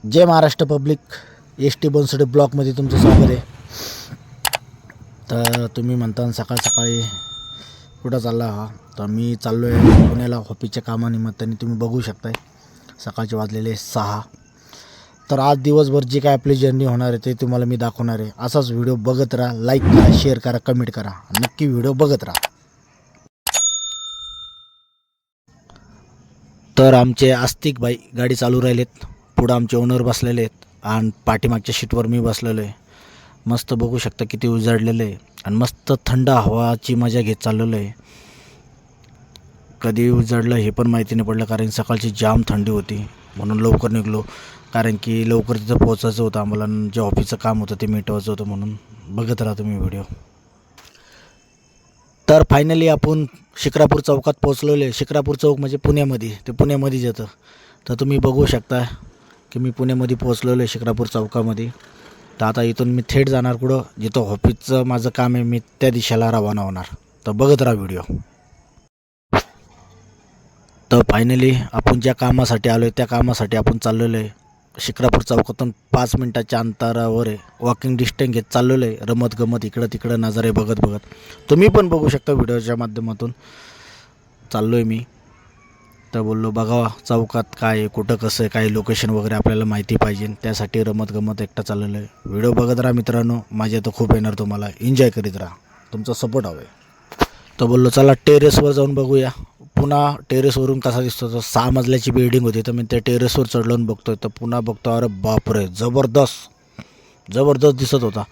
जय Maharashtra public, S T Bansode ब्लॉकमध्ये तुमचं स्वागत आहे. तर तुम्ही म्हणता सकाळ सकाळी कुठं चालला हा? तर मी चाललो आहे पुण्याला ऑफिसच्या कामानिमित्ताने. तुम्ही बघू शकताय सकाळचे वाजलेले 6. तर आज दिवसभर जी काय आपली जर्नी होणार आहे ते तुम्हाला मी दाखवणार आहे. असाच व्हिडिओ बघत राहा, लाईक करा, शेअर करा, कमेंट करा, नक्की व्हिडिओ बघत राहा. तर आमचे आस्तिक भाई गाडी चालू राहिलेत, पुढं आमचे ओनर बसलेले आहेत आणि पाठीमागच्या शीटवर मी बसलेलो आहे. मस्त बघू शकता किती उजाडलेलं आहे आणि मस्त थंड हवाची मजा घेत चाललेलो आहे. कधी उजाडलं हे पण माहिती नाही पडलं, कारण सकाळची जाम थंडी होती म्हणून लवकर निघलो. कारण की लवकर तिथं पोहोचायचं होतं आम्हाला, जे ऑफिसचं काम होतं ते मिटवायचं होतं. म्हणून बघत राहा तुम्ही व्हिडिओ. तर फायनली आपण शिक्रापूर चौकात पोचलेलो आहे. शिक्रापूर चौक म्हणजे पुण्यामध्ये, ते पुण्यामध्येच येतं. तर तुम्ही बघू शकता की मी पुण्यामध्ये पोचलेलो आहे शिक्रापूर चौकामध्ये. तर आता इथून मी थेट जाणार कुठं, जिथं ऑफिसचं माझं काम आहे, मी त्या दिशेला रवाना होणार. तर बघत राहा व्हिडिओ. तर फायनली आपण ज्या कामासाठी आलो आहे त्या कामासाठी आपण चाललेलो आहे. शिक्रापूर चौकातून 5 मिनिटाच्या अंतरावर आहे. वॉकिंग डिस्टन्स घेत चाललेलो आहे, रमत गमत इकडं तिकडं नजारे बघत बघत. तुम्ही पण बघू शकता व्हिडिओच्या माध्यमातून चाललो आहे मी. तर बोललो बघावा चौकात काय आहे, कुठं कसं आहे, काही लोकेशन वगैरे आपल्याला माहिती पाहिजे, त्यासाठी रमत गमत एकटा चाललेलं आहे. व्हिडिओ बघत राहा मित्रांनो, मजा तर खूप येणार तुम्हाला. एन्जॉय करीत राहा, तुमचा सपोर्ट हवा आहे. तर बोललो चला टेरेसवर जाऊन बघूया. पुन्हा टेरेसवरून कसा दिसतो, तर 6 मजल्याची बिल्डिंग होती. तर मी त्या टेरेसवर चढलून बघतोय, तर पुन्हा बघतो, अरे बापरे, जबरदस्त दिसत होता.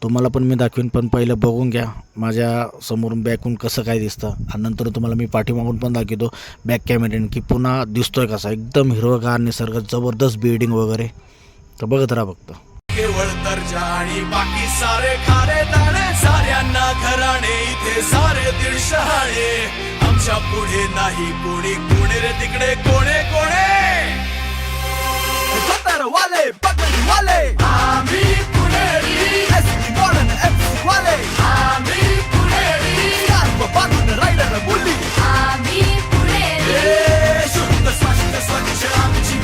तुम्हाला पण मी दाखवीन, पण पहिलं बघून घ्या माझ्या समोरून बॅकहून कसं काय दिसतं, आणि नंतर तुम्हाला मी पाठीमागून पण दाखवतो बॅक कॅमेऱ्याने की पुन्हा दिसतोय कसा. एकदम हिरवगार निसर्ग, जबरदस्त बिल्डिंग वगैरे. तर बघत राहा फक्त. केवळ दर्जा आणि बाकी सारे खारे दाणे, साऱ्यांना घराणे इथे सारे दीड शहाणे. आमच्या पुढे नाही कोणी, कोणे रे तिकडे कोणे कोणे. वाले पकड वाले आम्ही पुणेरी, एसटी मॉडर्न एफसी वाले आम्ही पुणेरी, स्कार्फ बांधून रायडर मुली आम्ही पुणेरी, शुद्ध स्वच्छ आमची.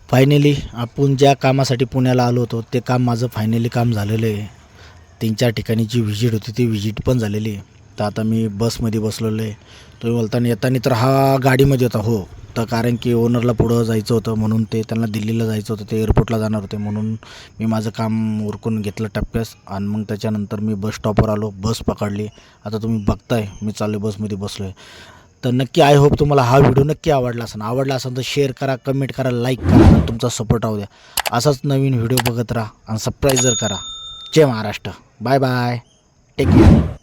फायनली आपण ज्या कामासाठी पुण्याला आलो होतो ते काम माझं फायनली काम झालेलं आहे. 3-4 ठिकाणी जी व्हिजिट होती ती व्हिजिट पण झालेली आहे. तर आता मी बसमध्ये बसलेलो आहे. तुम्ही बोलताना येताना तर हा गाडीमध्ये होता. हो, तर कारण की ओनरला पुढं जायचं होतं म्हणून ते त्यांना दिल्लीला जायचं होतं, ते एअरपोर्टला जाणार होते, म्हणून मी माझं काम उरकून घेतलं टप्प्यास. आणि मग त्याच्यानंतर मी बस स्टॉपवर आलो, बस पकडली. आता तुम्ही बघताय मी चाललो बसमध्ये बसलो आहे. तर नक्की आय होप तुम्हाला हा व्हिडिओ नक्की आवडला असेल तर शेअर करा, कमेंट करा, लाईक करा आणि तुमचा सपोर्ट राहू द्या. असाच नवीन व्हिडिओ बघत राहा आणि सबस्क्राईब करा. जय Maharashtra. Bye bye, take care.